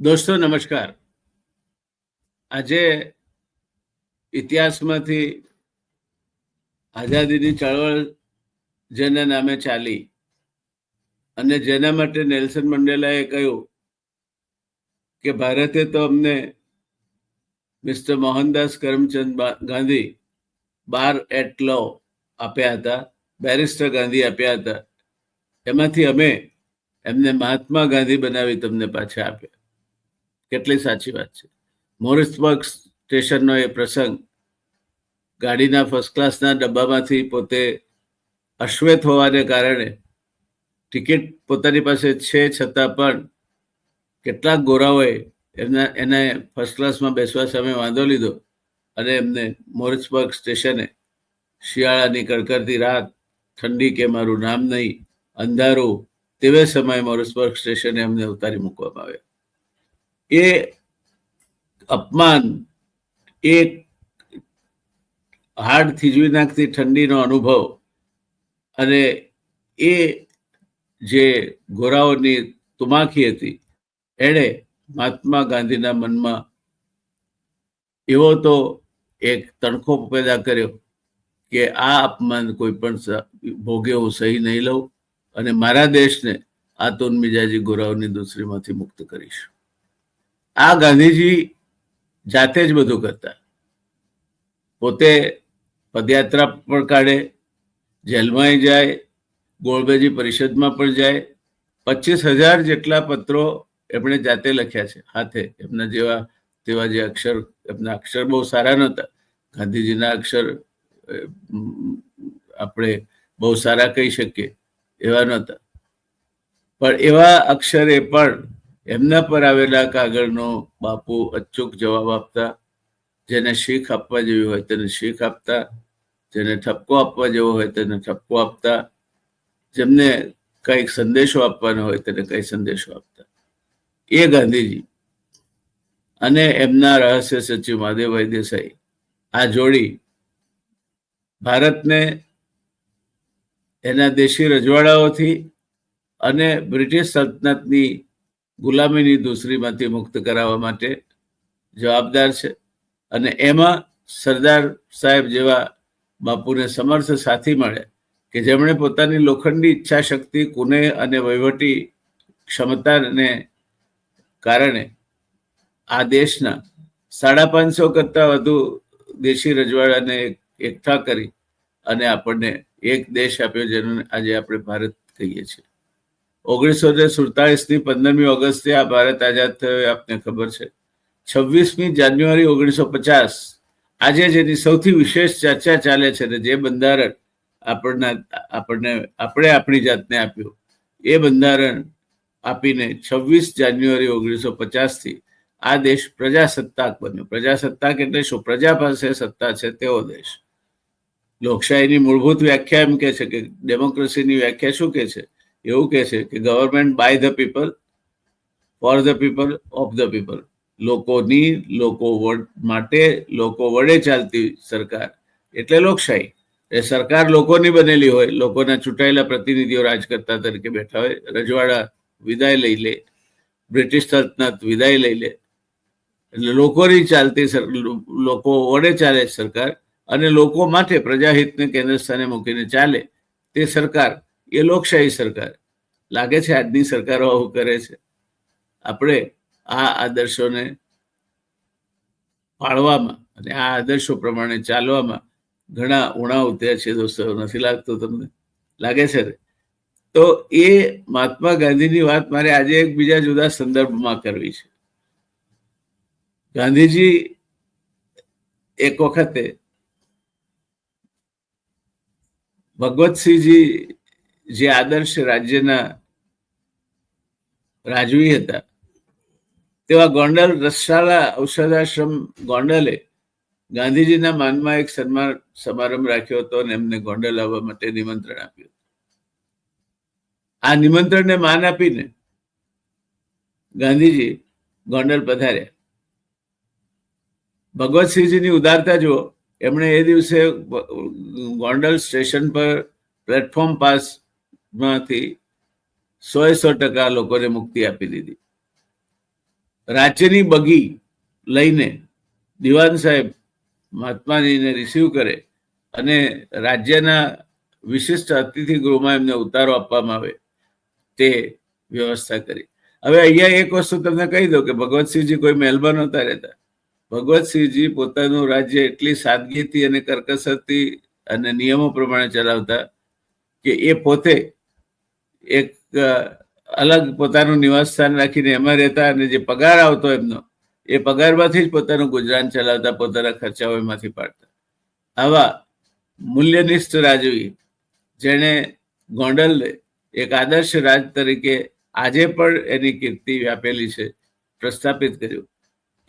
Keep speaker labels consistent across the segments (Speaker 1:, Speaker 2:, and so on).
Speaker 1: દોસ્તો નમસ્કાર. આજે ઇતિહાસમાંથી આઝાદીની ચળવળ જેના નામે ચાલી અને જેના માટે નેલ્સન મંડેલાએ કહ્યું કે ભારતે તો અમને mister Mohandas Karamchand Gandhi bar at law આપ્યા હતા, બેરિસ્ટર ગાંધી આપ્યા હતા, એમાંથી અમે એમને મહાત્મા ગાંધી બનાવી તમને પાછા આપ્યા. કેટલી સાચી વાત છે. મોરિસબર્ગ સ્ટેશનનો એ પ્રસંગ, ગાડીના ફર્સ્ટ ક્લાસના ડબ્બામાંથી પોતે અશ્વેત હોવાને કારણે ટિકિટ પોતાની પાસે છે છતાં પણ કેટલાક ગોરાઓએ એને ફર્સ્ટ ક્લાસમાં બેસવા સામે વાંધો લીધો અને એમને મોરિસબર્ગ સ્ટેશને શિયાળાની કડકડતી રાત, ઠંડી કે મારું નામ નહીં, અંધારું, તેવે સમયે મોરિસબર્ગ સ્ટેશને અમને ઉતારી મૂકવામાં આવ્યા. એ અપમાન, એ હાડ થીજવી નાખતી ઠંડીનો અનુભવ અને એ જે ગોરાઓની તુમાખી હતી, એણે મહાત્મા ગાંધીના મનમાં એવો તો એક તણખો પેદા કર્યો કે આ અપમાન કોઈ પણ ભોગે હું સહી નહીં લઉં અને મારા દેશને આ તોનમિજાજી ગોરાઓની દૂસરીમાંથી મુક્ત કરીશ. આ ગાંધીજી જાતે જ બધું કરતા. પોતે પદયાત્રા પણ કાઢે, જેલમાં જાય, ગોળબેજી પરિષદમાં પણ જાય. 25,000 જેટલા પત્રો એમણે જાતે લખ્યા છે હાથે. એમના જેવા તેવા જે અક્ષર, એમના અક્ષર બહુ સારા નહોતા. ગાંધીજીના અક્ષર આપણે બહુ સારા કહી શકીએ એવા નહોતા, પણ એવા અક્ષરે પણ એમના પર આવેલા કાગળનો બાપુ અચૂક જવાબ આપતા. જેને શીખ આપવા જેવી હોય તેને શીખ આપતા, જેને ઠપકો આપવા જેવો હોય તેને ઠપકો આપતા, જેમને કંઈક સંદેશો આપવાનો હોય તેને કઈ સંદેશો આપતા. એ ગાંધીજી અને એમના રહસ્ય સચિવ મહાદેવભાઈ દેસાઈ, આ જોડી ભારતને એના દેશી રજવાડાઓથી અને બ્રિટિશ સલ્તનતની ગુલામીની દૂસરીમાંથી મુક્ત કરાવવા માટે જવાબદાર છે. અને એમાં સરદાર સાહેબ જેવા બાપુને સમર્થ સાથી મળે કે જેમણે પોતાની લોખંડી ઈચ્છા શક્તિ, કુને અને વહીવટી ક્ષમતાને કારણે આ દેશના 550 કરતાં વધુ દેશી રજવાડાને એકઠા કરી અને આપણને એક દેશ આપ્યો જેનો આજે આપણે ભારત કહીએ છીએ. 1947ની 15મી ઓગસ્ટે આ ભારત આઝાદ થયો, આપને ખબર છે. 26મી જાન્યુઆરી 1950 આજે જેની સૌથી વિશેષ ચર્ચા ચાલે છે ને જે બંધારણ આપણે આપણી જાતને આપ્યું, એ બંધારણ આપીને 26 જાન્યુઆરી 1950થી આ દેશ પ્રજાસત્તાક બન્યો. પ્રજાસત્તાક એટલે શું? પ્રજા પાસે સત્તા છે તેવો દેશ. લોકશાહીની મૂળભૂત વ્યાખ્યા એમ કે છે કે ડેમોક્રેસીની વ્યાખ્યા શું કે છે? એવું કે છે કે government by the people, for the people, of the people. લોકોની, લોકો માટે, લોકો વડે ચાલતી સરકાર એટલે લોકશાહી. એ સરકાર લોકોની બનેલી હોય, લોકોના ચૂંટાયેલા પ્રતિનિધિઓ રાજકર્તા તરીકે બેઠા હોય. રજવાડા વિદાય લઈ લે, બ્રિટિશ સલ્તનત વિદાય લઈ લે, એટલે લોકોની ચાલતી, લોકો વડે ચાલે સરકાર અને લોકો માટે પ્રજાહિતને કેન્દ્ર સ્થાને મૂકીને ચાલે તે સરકાર, એ લોકશાહી સરકાર. લાગે છે આજની સરકારો આવું કરે છે? આપણે આ આદર્શોને પાળવામાં અને આ આદર્શો પ્રમાણે ચાલવામાં ઘણા ઉણા ઉતર્યા છે દોસ્તો. નથી લાગતું તમને? લાગે છે ને? તો એ મહાત્મા ગાંધીની વાત મારે આજે એક બીજા જુદા સંદર્ભમાં કરવી છે. ગાંધીજી એક વખતે ભગવતસિંહજી જે આદર્શ રાજ્યના રાજવી હતા, તેવા ગોંડલ રસશાળા ઔષધાશ્રમ ગોંડલે ગાંધીજીના માનમાં એક સન્માન સમારંભ રાખ્યો હતો અને એમને ગોંડલ આવવા માટે નિમંત્રણ આપ્યું. આ નિમંત્રણને માન આપીને ગાંધીજી ગોંડલ પધાર્યા. ભગવતસિંહજીની ઉદારતા જુઓ. એમણે એ દિવસે ગોંડલ સ્ટેશન પર પ્લેટફોર્મ પાસમાંથી 100% લોકોને મુક્તિ આપી દીધી. રાજ્યની બગી લઈને દિવાન સાહેબ મહાત્માજીને રિસીવ કરે અને રાજ્યના વિશિષ્ટ અતિથિ ગૃહમાં એમને ઉતારો આપવામાં આવે તે વ્યવસ્થા કરી. હવે અહીંયા એક વસ્તુ તમને કહી દઉં કે ભગવતસિંહજી કોઈ મહેલમાં નહોતા રહેતા. ભગવતસિંહજી પોતાનું રાજ્ય એટલી સાદગીથી અને કરકસરથી અને નિયમો પ્રમાણે ચલાવતા કે એ પોતે એક અલગ પોતાનું નિવાસ સ્થાન રાખીને એમાં રહેતા અને જે પગાર આવતો એમનો એ પગારમાંથી જ પોતાનું ગુજરાન ચલાવતા, પોતાના ખર્ચાઓ એમાંથી પાડતા. આવા મૂલ્યનિષ્ઠ રાજવી જેણે ગોંડલને એક આદર્શ રાજ તરીકે આજે પણ એની કીર્તિ વ્યાપેલી છે, પ્રસ્થાપિત કર્યું.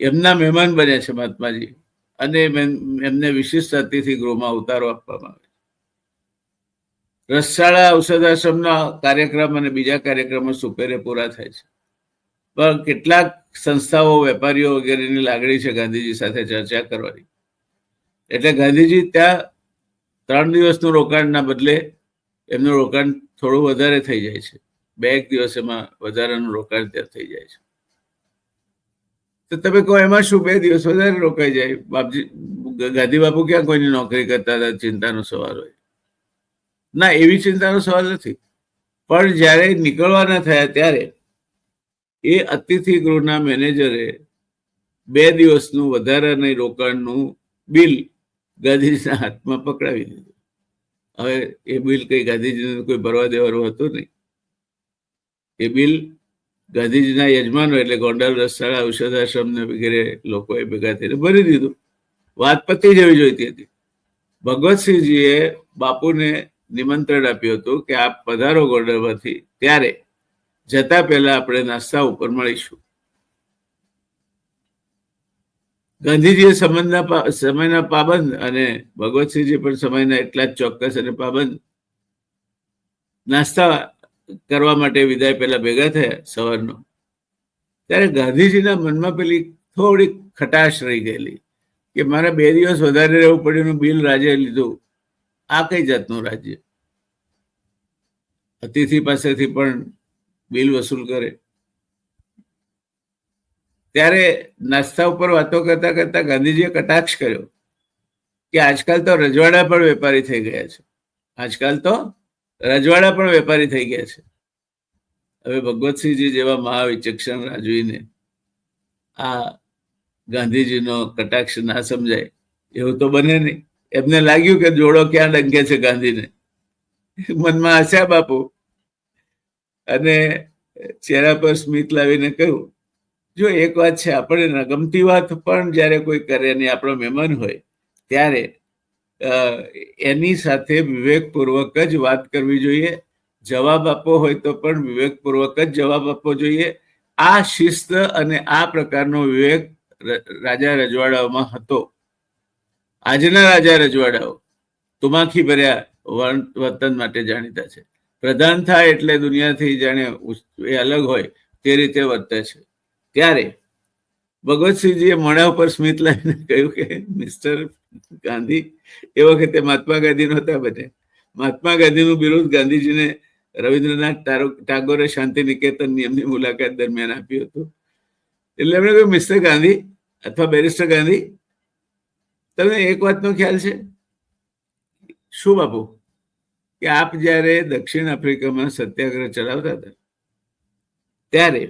Speaker 1: એમના મહેમાન બન્યા છે મહાત્માજી અને એમને વિશિષ્ટ અતિથિ ગૃહમાં ઉતારો આપવામાં આવે. રસશાળા ઔષધાશ્રમના કાર્યક્રમ અને બીજા કાર્યક્રમો સુપેરે પૂરા થાય છે. પણ કેટલાક સંસ્થાઓ, વેપારીઓ વગેરેની લાગણી છે ગાંધીજી સાથે ચર્ચા કરવાની. એટલે ગાંધીજી ત્યાં 3 દિવસનું રોકાણના બદલે એમનું રોકાણ થોડું વધારે થઈ જાય છે. 2 દિવસ એમાં વધારાનું રોકાણ ત્યાં થઈ જાય છે. તો તમે કહો એમાં શું 2 દિવસ વધારે રોકાઈ જાય? બાપજી ગાંધી બાપુ ક્યાં કોઈની નોકરી કરતા હતા? ચિંતાનો સવાલ હોય ના, એવી ચિંતાનો સવાલ નથી. પણ જ્યારે નીકળવાના થયા ત્યારે એ અતિથિ ગૃહના મેનેજરે 2 દિવસનું વધારાના રોકાણનું બિલ ગાંધીજીના હાથમાં પકડાવી દીધું. હવે એ બિલ કઈ ગાંધીજીને કોઈ ભરવા દેવાનું હતું નહીં. એ બિલ ગાંધીજીના યજમાનો એટલે ગોંડલ રસશાળા ઔષધાશ્રમને વગેરે લોકોએ ભેગા થઈને ભરી દીધું. વાત પતી જવી જોઈતી હતી. ભગવતસિંહજીએ બાપુને નિમંત્રણ આપ્યું હતું કે આપ પધારો ગોંડલમાંથી, ત્યારે જતા પહેલા આપણે નાસ્તા ઉપર મળીશું. ગાંધીજીએ સમયના પાબંદ અને ભગવતસિંહજી પણ સમયના એટલા જ ચોક્કસ અને પાબંદ. નાસ્તા કરવા માટે વિદાય પહેલા ભેગા થયા સવારનો. ત્યારે ગાંધીજીના મનમાં પેલી થોડી ખટાશ રહી ગયેલી કે મારે 2 દિવસ વધારે રહેવું પડ્યું, બિલ રાજે લીધું. આ કઈ જાતનું રાજ્ય? અતિથિ પાસેથી પણ બિલ વસૂલ કરે. ત્યારે નાસ્તા ઉપર વાતો કરતા કરતા ગાંધીજીએ કટાક્ષ કર્યો કે આજકાલ તો રજવાડા પણ વેપારી થઈ ગયા છે. આજકાલ તો રજવાડા પણ વેપારી થઈ ગયા છે. હવે ભગવતસિંહજી જેવા મહાવિચક્ષણ રાજવીને આ ગાંધીજીનો કટાક્ષ ના સમજાય એવું તો બને નહીં. એમને લાગ્યું કે જોડો ક્યાં ડંકે છે ગાંધીને. મનમાં હસ્યા બાપુ અને ચહેરા પર સ્મિત લાવીને કહ્યું, જો એક વાત છે, આપણે ગમતી વાત પણ જ્યારે કોઈ કરે અને આપણો મહેમાન હોય ત્યારે એની સાથે વિવેકપૂર્વક જ વાત કરવી જોઈએ. જવાબ આપવો હોય તો પણ વિવેકપૂર્વક જ જવાબ આપવો જોઈએ. આ શિસ્ત અને આ પ્રકારનો વિવેક રાજા રજવાડાઓમાં હતો. આજના રાજા રજવાડાઓ તુમાખી ભર્યા વર્તન માટે જાણીતા છે. પ્રધાન થાય એટલે દુનિયાથી જાણે એ અલગ હોય તે રીતે વર્તે છે. ત્યારે ભગવતસિંહજીએ મોઢા ઉપર સ્મિત લાવીને કહ્યું કે મિસ્ટર ગાંધી, એ વખતે મહાત્મા ગાંધી નહોતા બન્યા. મહાત્મા ગાંધીનું બિરુદ ગાંધીજીને રવિન્દ્રનાથ ટાગોરે શાંતિ નિકેતનની એમની મુલાકાત દરમિયાન આપ્યું હતું. એટલે એમણે કહ્યું, મિસ્ટર ગાંધી અથવા બેરિસ્ટર ગાંધી, તમને એક વાતનો ખ્યાલ છે? શું બાપુ? કે આપ જ્યારે દક્ષિણ આફ્રિકામાં સત્યાગ્રહ ચલાવતા હતા ત્યારે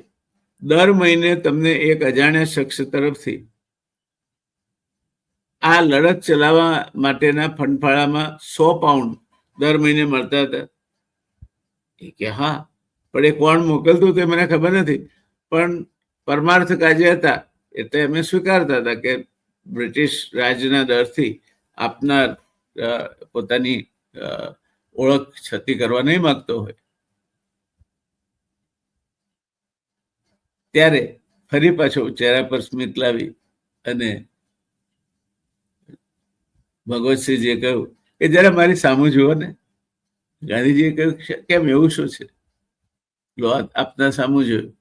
Speaker 1: દર મહિને તમને એક અજાણ્યા શખ્સ તરફથી આ લડત ચલાવવા માટેના ફંડફાળામાં 100 પાઉન્ડ દર મહિને મળતા હતા. કે હા, પણ એ કોણ મોકલતું તે મને ખબર નથી, પણ પરમાર્થ કાજે હતા એટલે અમે સ્વીકારતા હતા કે બ્રિટિશ રાજના દરથી આપનાર પોતાની ઓળખ છતી કરવા નહીં માંગતો હોય. ત્યારે ફરી પાછો ચહેરા પર સ્મિત લાવી અને ભગવતસિંહજીએ કહ્યું કે જરા મારી સામું જુઓ ને. ગાંધીજીએ કહ્યું, કેમ, એવું શું છે? લો આપના સામું જોયું.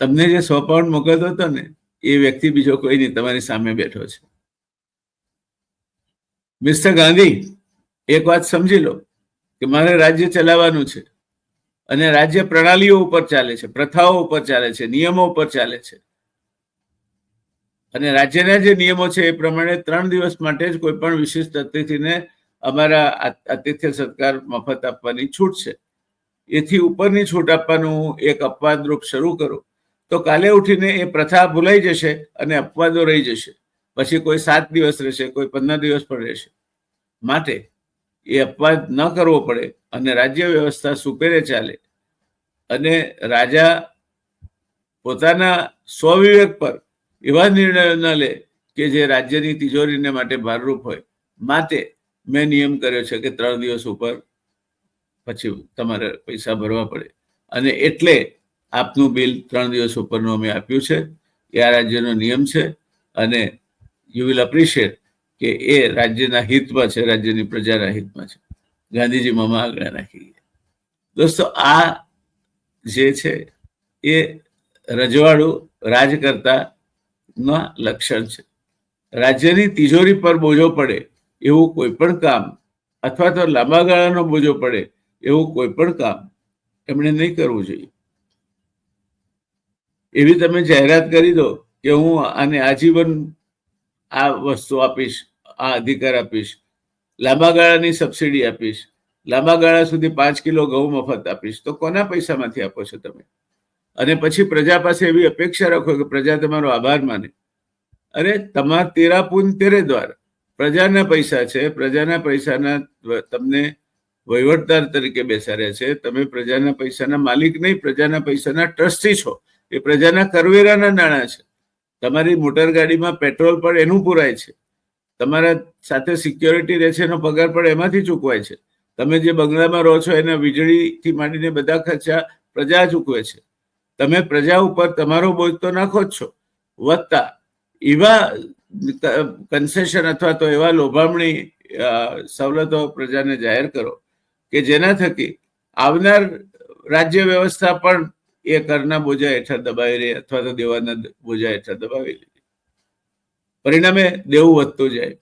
Speaker 1: તમને જે 100 પાઉન્ડ મોકલતો હતો ને એ વ્યક્તિ બીજો કોઈ નહીં, તમારી સામે બેઠો છે. મિસ્ટર ગાંધી, એક વાત સમજી લો કે મારે રાજ્ય ચલાવવાનું છે અને રાજ્ય પ્રણાલીઓ ઉપર ચાલે છે, પ્રથાઓ ઉપર ચાલે છે, નિયમો ઉપર ચાલે છે. અને રાજ્યના જે નિયમો છે એ પ્રમાણે 3 દિવસ માટે જ કોઈ પણ વિશિષ્ટ અતિથિને અમારા આતિથ્ય સત્કાર મફત આપવાની છૂટ છે. એથી ઉપરની છૂટ આપવાનું એક અપવાદરૂપ શરૂ કરું તો કાલે ઉઠીને એ પ્રથા ભૂલાઈ જશે અને અપવાદો રહી જશે. પછી કોઈ 7 દિવસ રહેશે, કોઈ 15 દિવસ પણ રહેશે. માટે એ અપવાદ ન કરવો પડે અને રાજ્ય વ્યવસ્થા સુપેરે ચાલે અને રાજા પોતાના સ્વવિવેક પર એવા નિર્ણયો ન લે કે જે રાજ્યની તિજોરીને માટે ભારરૂપ હોય. માટે મેં નિયમ કર્યો છે કે 3 દિવસ ઉપર પછી તમારે પૈસા ભરવા પડે અને એટલે આપનું બિલ 3 દિવસ ઉપરનું અમે આપ્યું છે. એ આ રાજ્યનો નિયમ છે અને યુ વિલ એપ્રિશિએટ કે એ રાજ્યના હિતમાં છે, રાજ્યની પ્રજાના હિતમાં છે. ગાંધીજી મામા આગળ નાખી. દોસ્તો, આ જે છે એ રજવાડું રાજકર્તાના લક્ષણ છે. રાજ્યની તિજોરી પર બોજો પડે એવું કોઈ પણ કામ અથવા તો લાંબા ગાળાનો બોજો પડે એવું કોઈ પણ કામ એમણે નહીં કરવું જોઈએ. એવી તમે જાહેરાત કરી દો કે હું આને આજીવન આ વસ્તુ આપીશ, આ અધિકાર આપીશ, લાંબા ગાળાની સબસિડી આપીશ, લાંબા ગાળા સુધી 5 કિલો ઘઉં મફત આપીશ, તો કોના પૈસામાંથી આપો છો તમે? અને પછી પ્રજા પાસે એવી અપેક્ષા રાખો કે પ્રજા તમારો આભાર માને. અરે તમારા તેરા પૂન તેરે દ્વાર. પ્રજાના પૈસા છે, પ્રજાના પૈસાના તમને વહીવટદાર તરીકે બેસાડ્યા છે. તમે પ્રજાના પૈસાના માલિક નહીં, પ્રજાના પૈસાના ટ્રસ્ટી છો. એ પ્રજાના કરવેરાના નાણાં છે. તમારી મોટર ગાડીમાં પેટ્રોલ પણ એનું પુરાય છે. તમારા સાથે સિક્યોરિટી રહે છે એનો પગાર પણ એમાંથી ચૂકવાય છે. તમે જે બંગલામાં રહો છો એના વીજળીથી માંડીને બધા ખર્ચા પ્રજા ચૂકવે છે. તમે પ્રજા ઉપર તમારો બોજ તો નાખો જ છો, વધતા એવા કન્સેશન અથવા તો એવા લોભામણી સવલતો પ્રજાને જાહેર કરો કે જેના થકી આવનાર રાજ્ય વ્યવસ્થા પણ એ કરના બોજા હેઠળ દબાવી રહી અથવા તો દેવાના બોજા હેઠળ દબાવી રહી. પરિણામે દેવું વધતું જાય.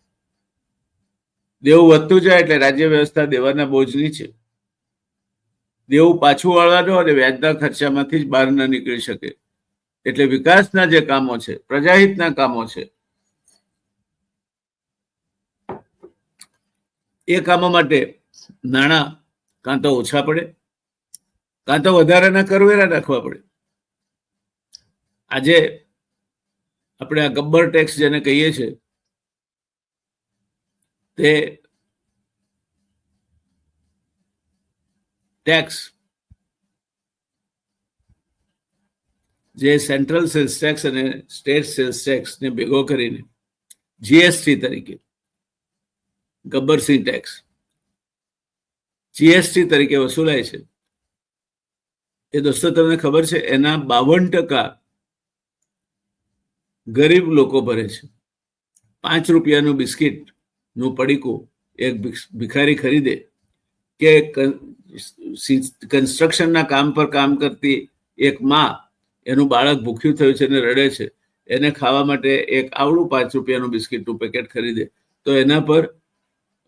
Speaker 1: દેવું વધતું જાય એટલે રાજ્ય વ્યવસ્થા દેવાના બોજની છે. દેવું પાછું વાળવાનો અને વ્યાજના ખર્ચામાંથી જ બહાર ન નીકળી શકે. એટલે વિકાસના જે કામો છે, પ્રજાહિતના કામો છે, એ કામો માટે નાણાં કાં તો ઓછા પડે કાં તો વધારાના કરવેરા નાખવા પડે. આજે આપણે આ ગબ્બર ટેક્સ જેને કહીએ છીએ તે ટેક્સ જે સેન્ટ્રલ સેલ્સ ટેક્સ અને સ્ટેટ સેલ્સ ટેક્સને ભેગો કરીને જીએસટી તરીકે ગબ્બરસિંહ ટેક્સ જીએસટી તરીકે વસૂલાય છે. એ દોસ્તો તમને ખબર છે એના 52% ગરીબ લોકો ભરે છે. 5 રૂપિયાનું બિસ્કિટનું પડીકું એક ભિખારી ખરીદે કે કન્સ્ટ્રક્શનના કામ પર કામ કરતી એક માં એનું બાળક ભૂખ્યું થયું છે અને રડે છે, એને ખાવા માટે એક આવડું 5 રૂપિયાનું બિસ્કિટનું પેકેટ ખરીદે તો એના પર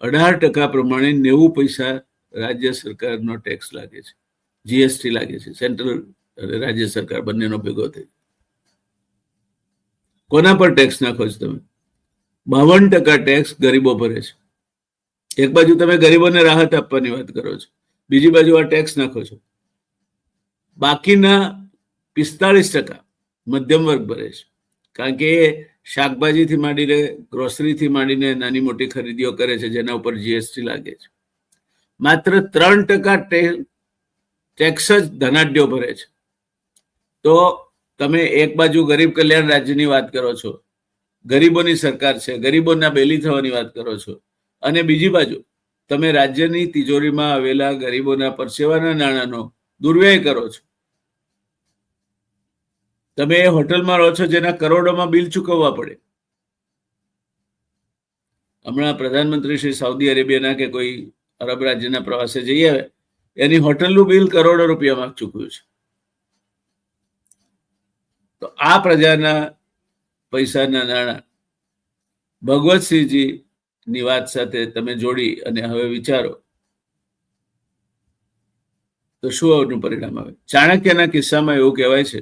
Speaker 1: 18% પ્રમાણે 90 પૈસા રાજ્ય સરકારનો ટેક્સ લાગે છે, જીએસટી લાગે છે. સેન્ટ્રલ રાજ્ય સરકાર બંનેનો ભેગો થઈ. કોના પર ટેક્સ નાખો છો તમે? 52% ટેક્સ ગરીબો ભરે છે. એક બાજુ તમે ગરીબોને રાહત આપવાની વાત કરો છો, બીજી બાજુ આ ટેક્સ નાખો છો. બાકીના 45% મધ્યમ વર્ગ ભરે છે, કારણ કે એ શાકભાજીથી માંડીને ગ્રોસરીથી માંડીને નાની મોટી ખરીદીઓ કરે છે જેના ઉપર જીએસટી લાગે છે. માત્ર 3% ટેક્સ જ ધનાઢ્યો ભરે છે. તો તમે એક બાજુ ગરીબ કલ્યાણ રાજ્યની વાત કરો છો, ગરીબોની સરકાર છે, ગરીબોના બેલી થવાની વાત કરો છો, અને બીજી બાજુ તમે રાજ્યની તિજોરીમાં આવેલા ગરીબોના પરસેવાના નાણાંનો દુર્વ્યય કરો છો. તમે એ હોટલમાં રહો છો જેના કરોડોમાં બિલ ચૂકવવા પડે. હમણાં પ્રધાનમંત્રી શ્રી સાઉદી અરેબિયાના કે કોઈ અરબ રાજ્યના પ્રવાસે જઈ આવે, એની હોટલનું બિલ કરોડો રૂપિયામાં ચૂકવ્યું છે. તો આ પ્રજાના પૈસાના નાણાં ભગવતસિંહજીની વાત સાથે તમે જોડી અને હવે વિચારો તો શું આવનું પરિણામ આવે? ચાણક્યના કિસ્સામાં એવું કહેવાય છે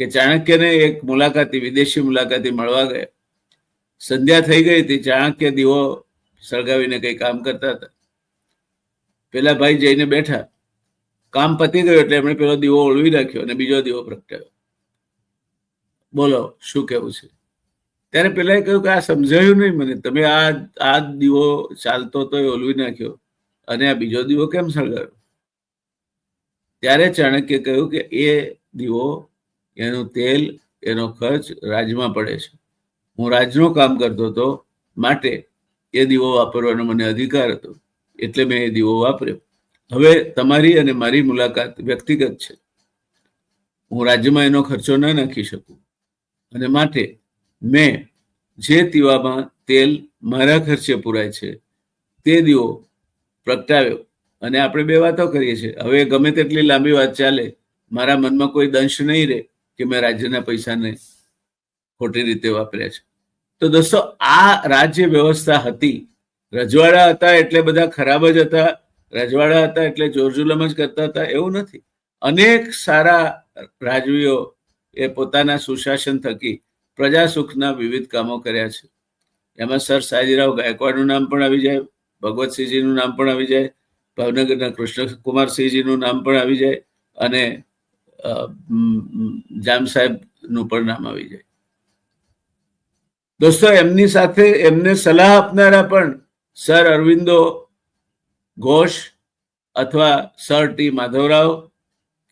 Speaker 1: કે ચાણક્યને એક મુલાકાતી વિદેશી મુલાકાતી મળવા ગયા. સંધ્યા થઈ ગઈ હતી. ચાણક્ય દીવો સળગાવીને કઈ કામ કરતા હતા. પેલા ભાઈ જઈને બેઠા. કામ પતી ગયું એટલે એમણે પેલો દીવો ઓળવી રાખ્યો અને બીજો દીવો પ્રગટાવ્યો. બોલો શું કેવું છે? ત્યારે પેલા કહ્યું કે આ સમજાયું નહીં મને, તમે આ દીવો ચાલતો તો એ ઓલવી નાખ્યો અને આ બીજો દીવો કેમ સળગાવ્યો? ત્યારે ચાણક્ય કહ્યું કે એ દીવો, એનું તેલ, એનો ખર્ચ રાજમાં પડે છે. હું રાજનું કામ કરતો હતો, માટે એ દીવો વાપરવાનો મને અધિકાર હતો, એટલે મેં એ દીવો વાપર્યો. હવે તમારી અને મારી મુલાકાત વ્યક્તિગત છે. હું રાજ્યમાં એનો ખર્ચો ન નાખી શકું અને માટે મેં જે દીવામાં તેલ મારા ખર્ચે પુરાય છે તે દીવો પ્રગટાવ્યો અને આપણે બે વાતો કરીએ છીએ. હવે ગમે તેટલી લાંબી વાત ચાલે, મારા મનમાં કોઈ દંશ નહીં રહે કે મેં રાજ્યના પૈસાને ખોટી રીતે વાપર્યા છે. તો દોસ્તો, આ રાજ્ય વ્યવસ્થા હતી. રજવાડા હતા એટલે બધા ખરાબ જ હતા, રજવાડા હતા એટલે જોરજુલમ જ કરતા હતા, એવું નથી. અનેક સારા રાજવીઓ એ પોતાના સુશાસન થકી પ્રજા સુખના વિવિધ કામો કર્યા છે. એમાં સર સાજીરાવ ગાયકવાડનું નામ પણ આવી જાય, ભગવતસિંહજીનું નામ પણ આવી જાય, ભાવનગરના કૃષ્ણકુમારસિંહજીનું નામ પણ આવી જાય અને જામ સાહેબનું પણ નામ આવી જાય. દોસ્તો, એમની સાથે એમને સલાહ આપનારા પણ સર અરવિંદો ઘોષ અથવા સર ટી માધવરાવ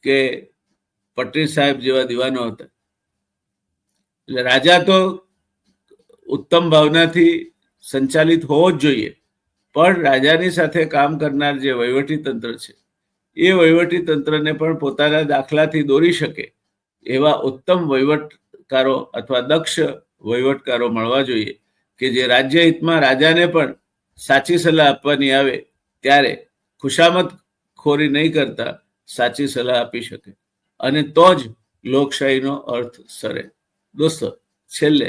Speaker 1: કે પટેલ સાહેબ જેવા દીવાનો હતા. એટલે રાજા તો ઉત્તમ ભાવનાથી સંચાલિત હોવો જ જોઈએ, પણ રાજાની સાથે કામ કરનાર જે વહીવટી તંત્ર છે એ વહીવટી તંત્રને પણ પોતાના દાખલાથી દોરી શકે એવા ઉત્તમ વહીવટકારો અથવા દક્ષ વહીવટકારો મળવા જોઈએ કે જે રાજ્ય હિતમાં રાજાને પણ સાચી સલાહ આપવાની આવે ત્યારે ખુશામત ખોરી નહીં કરતા સાચી સલાહ આપી શકે, અને તો જ લોકશાહીનો અર્થ સરે. દોસ્તો, છેલ્લે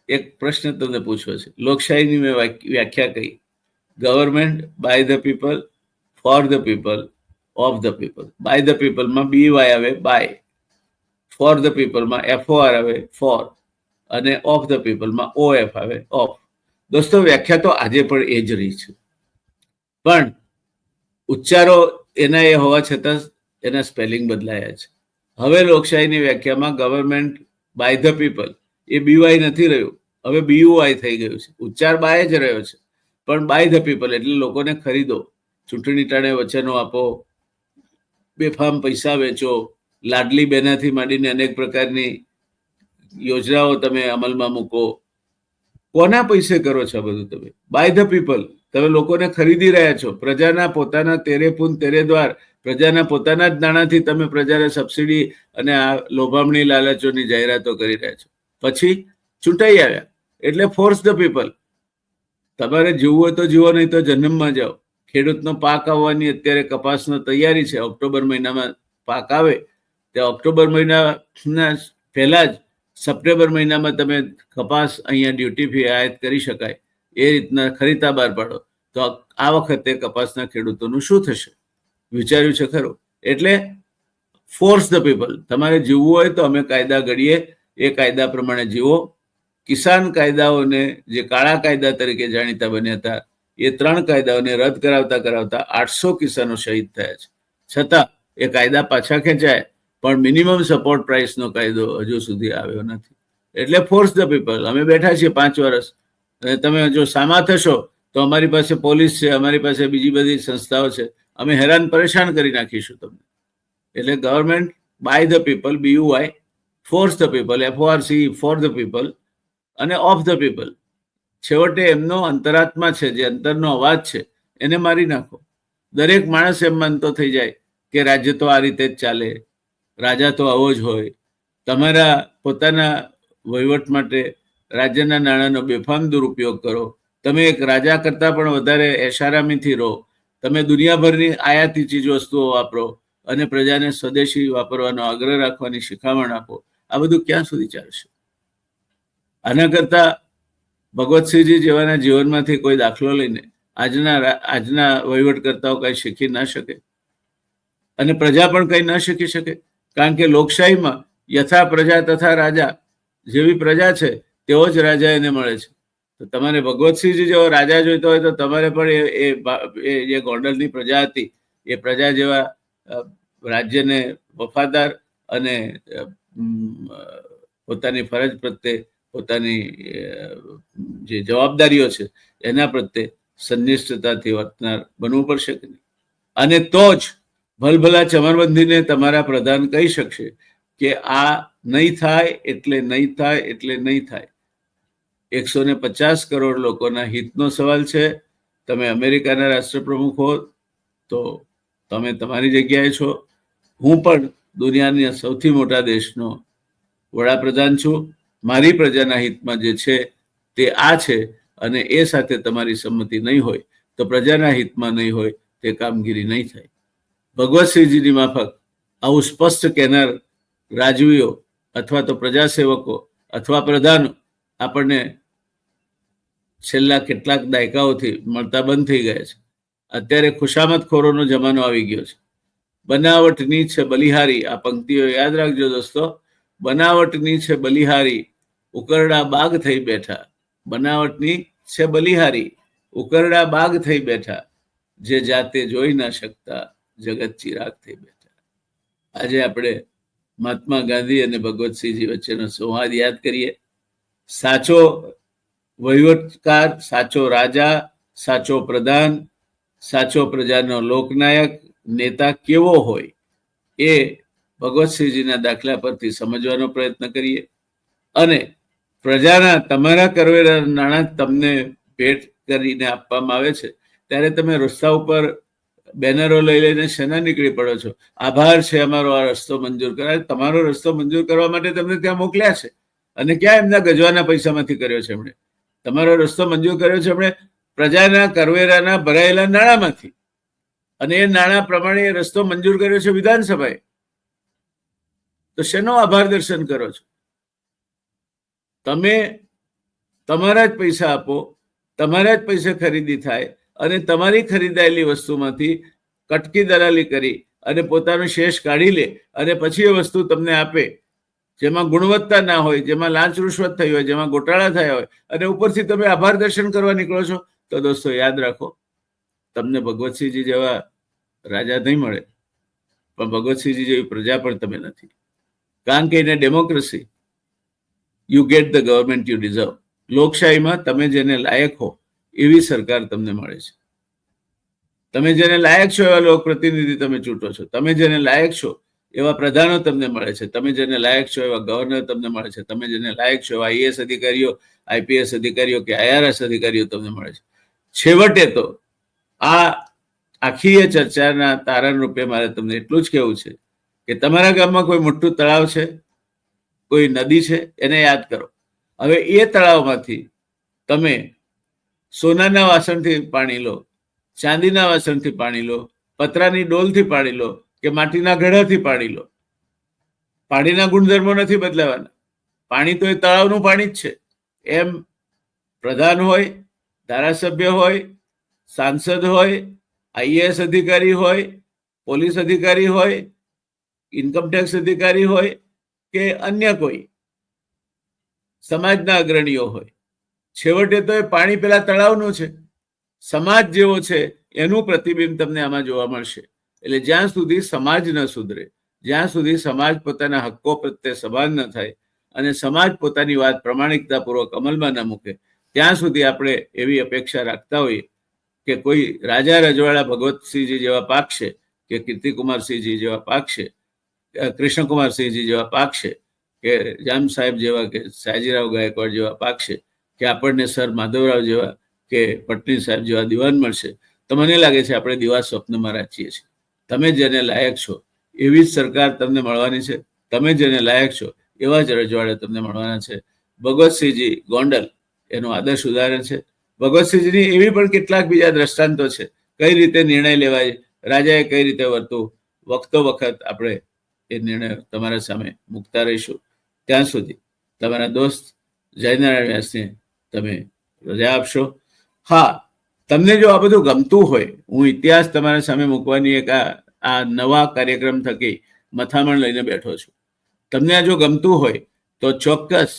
Speaker 1: એક પ્રશ્ન તમને પૂછવો છે. લોકશાહીની મેં વ્યાખ્યા કહી, government by the people, for the people, of the people. By the પીપલમાં BY આવે બાય, ફોર ધ પીપલમાં FOR આવે ફોર, અને ઓફ ધ પીપલમાં OF આવે ઓફ. દોસ્તો, વ્યાખ્યા તો આજે પણ એ જ રહી છે, પણ ઉચ્ચારો એના એ હોવા છતાં એના સ્પેલિંગ બદલાયા છે. હવે લોકશાહીની વ્યાખ્યામાં ગવર્મેન્ટ બાય ધ પીપલ એ BY નથી રહ્યું, હવે BUY થઈ ગયું છે. ઉચ્ચાર બાય જ રહ્યો છે, પણ બાય ધ પીપલ એટલે લોકોને ખરીદો, ચૂંટણી ટાણે વચનો આપો, બેફામ પૈસા વેચો, લાડલી બેનાથી માંડીને અનેક પ્રકારની યોજનાઓ તમે અમલમાં મૂકો. કોના પૈસે કરો છો બધું તમે? Buy the people. તમે લોકોને ખરીદી રહ્યા છો. પ્રજાના પોતાના તેરે પૂન તેરે દ્વાર, પ્રજાના પોતાના જ નાણાંથી તમે પ્રજાને સબસિડી અને આ લોભામણી લાલચોની જાહેરાતો કરી રહ્યા છો. પછી ચૂંટાઈ આવ્યા એટલે ફોર્સ ધ પીપલ. તમારે જીવવું હોય તો જીવો, નહીં તો જન્મમાં જાઓ. ખેડૂતનો પાક આવવાની અત્યારે કપાસનો તૈયારી છે. ઓક્ટોબર મહિનામાં પાક આવે, તે ઓક્ટોબર મહિનાના પહેલા જ સપ્ટેમ્બર મહિનામાં તમે કપાસ અહીંયા ડ્યુટી ફી આયાત કરી શકાય એ રીતના ખરીદા બહાર પાડો. તો આ વખતે કપાસના ખેડૂતોનું શું થશે? વિચાર્યું છે ખરું? એટલે ફોર્સ ધ પીપલ. તમારે જીવવું હોય તો અમે કાયદા ઘડીએ, એ કાયદા પ્રમાણે જીવો. કિસાન કાયદાઓને જે કાળા કાયદા તરીકે જાણીતા બન્યા હતા, એ 3 કાયદાઓને રદ કરાવતા કરાવતા 800 કિસાનો શહીદ થયા છે. છતાં એ કાયદા પાછા ખેંચાય, પણ મિનિમમ સપોર્ટ પ્રાઇસનો કાયદો હજુ સુધી આવ્યો નથી. એટલે ફોર્સ ધ પીપલ. અમે બેઠા છીએ 5 વર્ષ, અને તમે જો સામા થશો તો અમારી પાસે પોલીસ છે, અમારી પાસે બીજી બધી સંસ્થાઓ છે, અમે હેરાન પરેશાન કરી નાખીશું તમને. એટલે government by the people BUY, force the people FORC, for the people, અને ઓફ ધ પીપલ. છેવટે એમનો અંતરાત્મા છે, જે અંતરનો અવાજ છે, એને મારી નાખો. દરેક માણસ એમ માનતો થઈ જાય કે રાજ્ય તો આ રીતે જ ચાલે, રાજા તો આવો જ હોય. તમારા પોતાના વહીવટ માટે રાજ્યના નાણાંનો બેફામ દુરુપયોગ કરો. તમે એક રાજા કરતાં પણ વધારે એશારામીથી રહો. તમે દુનિયાભરની આયાતી ચીજ વસ્તુઓ વાપરો અને પ્રજાને સ્વદેશી વાપરવાનો આગ્રહ રાખવાની શિખામણ આપો. આ બધું ક્યાં સુધી ચાલશે? આના કરતાં ભગવતસિંહજી જેવાના જીવનમાંથી કોઈ દાખલો લઈને આજના વહીવટકર્તાઓ કંઈ શીખી ના શકે, અને પ્રજા પણ કંઈ ના શીખી શકે. કારણ કે લોકશાહીમાં યથા પ્રજા તથા રાજા, જેવી પ્રજા છે તેવો જ રાજા એને મળે છે. તો તમારે ભગવતસિંહજી જેવો રાજા જોઈતો હોય તો તમારે પણ એ જે ગોંડલની પ્રજા હતી એ પ્રજા જેવા રાજ્યને વફાદાર અને પોતાની ફરજ પ્રત્યે પોતાની જે જવાબદારીઓ છે એના પ્રત્યે સંનિષ્ઠતાથી વર્તનાર બનવું પડશે કે નહીં. અને તો જ ભલભલા ચમરબંધીને તમારા પ્રધાન કહી શકશે કે આ નહીં થાય એટલે નહીં થાય એટલે નહીં થાય. 150 કરોડ લોકોના હિતનો સવાલ છે. તમે અમેરિકાના રાષ્ટ્રપ્રમુખ હો તો તમે તમારી જગ્યાએ છો, હું પણ દુનિયાના સૌથી મોટા દેશનો વડાપ્રધાન છું. મારી પ્રજાના હિતમાં જે છે તે આ છે, અને એ સાથે તમારી સંમતિ નહીં હોય તો પ્રજાના હિતમાં નહીં હોય તે કામગીરી નહીં થાય. ભગવતસિંહજીની માફક આવું સ્પષ્ટ કહેનાર રાજવીઓ અથવા તો પ્રજાસેવકો અથવા પ્રધાનો આપણને છેલ્લા કેટલાક દાયકાઓથી મળતા બંધ થઈ ગયા છે. અત્યારે ખુશામતખોરોનો જમાનો આવી ગયો છે. બનાવટની છે બલિહારી, આ પંક્તિઓ યાદ રાખજો દોસ્તો. બનાવટની છે બલિહારી, ઉકરડા બાગ થઈ બેઠા. બનાવટની છે બલિહારી, ઉકરડા બાગ થઈ બેઠા, જે જાતે જોઈ ના શકતા જગત ચિરાગ થઈ બેઠા. આજે આપણે મહાત્મા ગાંધી અને ભગવતસિંહજી વચ્ચેનો સંવાદ યાદ કરીએ. સાચો વહીવટકાર, સાચો રાજા, સાચો પ્રધાન, સાચો પ્રજાનો લોકનાયક નેતા કેવો હોય એ ભગવતસિંહજીના દાખલા પરથી સમજવાનો પ્રયત્ન કરીએ. અને પ્રજાના તમારા કરવેરા નાણાં તમને ભેટ કરીને આપવામાં આવે છે ત્યારે તમે રસ્તા ઉપર બેનરો લઈ લઈને શેના નીકળી પડો છો? આભાર છે અમારો આ રસ્તો મંજૂર કરાય. તમારો રસ્તો મંજૂર કરવા માટે તમને ત્યાં મોકલ્યા છે, અને ક્યાં એમના ગજવાના પૈસામાંથી કર્યો છે એમણે? તમારો રસ્તો મંજૂર કર્યો છે એમણે પ્રજાના કરવેરાના ભરાયેલા નાણાંમાંથી, અને એ નાણાં પ્રમાણે એ રસ્તો મંજૂર કર્યો છે વિધાનસભાએ. તો શેનો આભાર દર્શન કરો છો? તમે તમારા જ પૈસા આપો, તમારા જ પૈસે ખરીદી થાય, અને તમારી ખરીદાયેલી વસ્તુમાંથી કટકી દલાલી કરી અને પોતાનો શેષ કાઢી લે, અને પછી એ વસ્તુ તમને આપે જેમાં ગુણવત્તા ના હોય, જેમાં લાંચ રૂશ્વત થઈ હોય, જેમાં ગોટાળા થયા હોય, અને ઉપરથી તમે આભાર દર્શન કરવા નીકળો છો. તો દોસ્તો યાદ રાખો, તમને ભગવતસિંહજી જેવા રાજા નહીં મળે, પણ ભગવતસિંહજી જેવી પ્રજા પણ તમે નથી. કારણ કે એને democracy, you get the government you deserve. લોકશાહીમાં તમે જેને લાયક હો એવી સરકાર તમને મળે છે. તમે જેને લાયક છો એવા લોક પ્રતિનિધિ તમે ચૂંટો છો. તમે જેને લાયક છો એવા પ્રધાનો તમને મળે છે. તમે જેને લાયક છો એવા ગવર્નર તમને મળે છે. તમે જેને લાયક છો એવા આઈએએસ અધિકારીઓ, આઈપીએસ અધિકારીઓ કે આઈઆરએસ અધિકારીઓ તમને મળે છે. છેવટે તો આ આખી ચર્ચાના તારણ રૂપે મારે તમને એટલું જ કહેવું છે કે તમારા ગામમાં કોઈ મોટું તળાવ છે, કોઈ નદી છે, એને યાદ કરો. હવે એ તળાવમાંથી તમે સોનાના વાસણથી પાણી લો, ચાંદીના વાસણથી પાણી લો, પતરાની ડોલથી પાણી લો કે માટીના ઘડાથી પાણી લો. પાણીના ગુણધર્મો નથી બદલાવાના. પાણી તો એ તળાવનું પાણી જ છે. એમ પ્રધાન હોય, ધારાસભ્ય હોય, સાંસદ હોય, આઈએએસ અધિકારી હોય, પોલીસ અધિકારી હોય, ઇન્કમટેક્સ અધિકારી હોય કે અન્ય કોઈ સમાજના અગ્રણીઓ હોય, છેવટે તો એ પાણી પેલા તળાવનું છે. સમાજ જેવો છે એનું પ્રતિબિંબ તમને આમાં જોવા મળશે. એટલે જ્યાં સુધી સમાજ ન સુધરે, જ્યાં સુધી સમાજ પોતાના હક્કો પ્રત્યે સભાન ન થાય અને સમાજ પોતાની વાત પ્રમાણિકતાપૂર્વક અમલમાં ન મૂકે, ત્યાં સુધી આપણે એવી અપેક્ષા રાખતા હોઈએ કે કોઈ રાજા રજવાડા ભગવતસિંહજી જેવા પાકશે કે કીર્તિકુમારસિંહજી જેવા પાકશે, કૃષ્ણકુમારસિંહજી જેવા પાકશે કે જામ સાહેબ જેવા કે સયાજીરાવ ગાયકવાડ જેવા પાકશે કે આપણને સર માધવરાવ જેવા કે પટણી સાહેબ જેવા દિવાન મળશે. તો મને લાગે છે આપણે દિવા સ્વપ્નમાં રાખીએ છીએ. તમે જેને લાયક છો એવી જ સરકાર તમને મળવાની છે. તમે જેને લાયક છો એવા જ રજવાડા તમને મળવાના છે. ભગવતસિંહજી ગોંડલ એનું આદર્શ ઉદાહરણ છે. ભગવતસિંહજીની એવી પણ કેટલાક બીજા દ્રષ્ટાંતો છે. કઈ રીતે નિર્ણય લેવાય, રાજાએ કઈ રીતે વર્તવું, વખતો વખત આપણે એ નિર્ણય તમારા સામે મૂકતા રહીશું. ત્યાં સુધી તમારા દોસ્ત જયનારાયણ વ્યાસને તમે રજા આપશો. હા, તમને જો આ બધું ગમતું હોય, હું ઇતિહાસ તમારા સામે મૂકવાની એક આ નવા કાર્યક્રમ થકી મથામણ લઈને બેઠો છું. તમને આ જો ગમતું હોય તો ચોક્કસ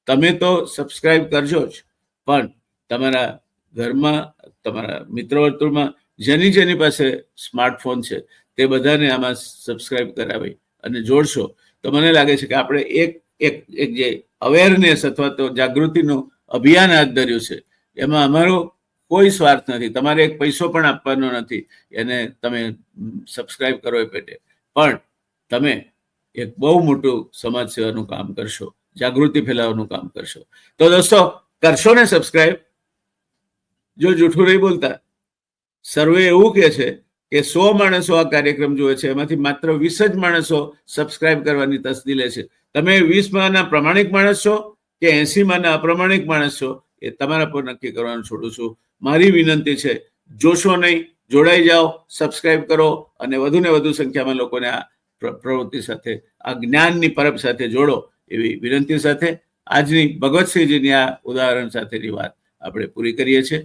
Speaker 1: તમે તો સબસ્ક્રાઇબ કરજો જ, પણ તમારા ઘરમાં, તમારા મિત્ર વર્તુળમાં જેની પાસે સ્માર્ટફોન છે તે બધાને આમાં સબસ્ક્રાઇબ કરાવી અને જોડશો તો મને લાગે છે કે આપણે એક જે અવેરનેસ અથવા તો જાગૃતિનું અભિયાન હાથ ધર્યું છે એમાં અમારો કોઈ સ્વાર્થ નથી. તમારે એક પૈસો પણ આપવાનો નથી એને તમે સબસ્ક્રાઇબ કરો એ પેટે, પણ તમે એક બહુ મોટું સમાજ સેવાનું કામ કરશો, જાગૃતિ ફેલાવવાનું કામ કરશો. તો દોસ્તો કરશો ને સબસ્ક્રાઇબ. જો જૂઠું નહીં બોલતા. સર્વે એવું કહે છે કે 100 માણસો આ કાર્યક્રમ જોવે છે, એમાંથી માત્ર 20 જ માણસો સબસ્ક્રાઇબ કરવાની તસ્દી લે છે. તમે 20 માના પ્રમાણિક માણસ છો કે 80 માના અપ્રમાણિક માણસ છો એ તમારા પર નક્કી કરવાનું છોડું છું. મારી વિનંતી છે, જોશો નહીં, જોડાઈ જાઓ, સબસ્ક્રાઇબ કરો અને વધુને વધુ સંખ્યામાં લોકોને આ પ્રવૃત્તિ સાથે, આ જ્ઞાનની પરબ સાથે જોડો એવી વિનંતી સાથે આજની ભગવતસિંહજીની આ ઉદાહરણ સાથેની વાત આપણે પૂરી કરીએ છીએ.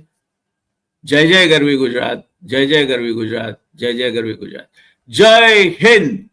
Speaker 1: જય જય ગરવી ગુજરાત, જય જય ગરવી ગુજરાત, જય જય ગરવી ગુજરાત. જય હિન્દ.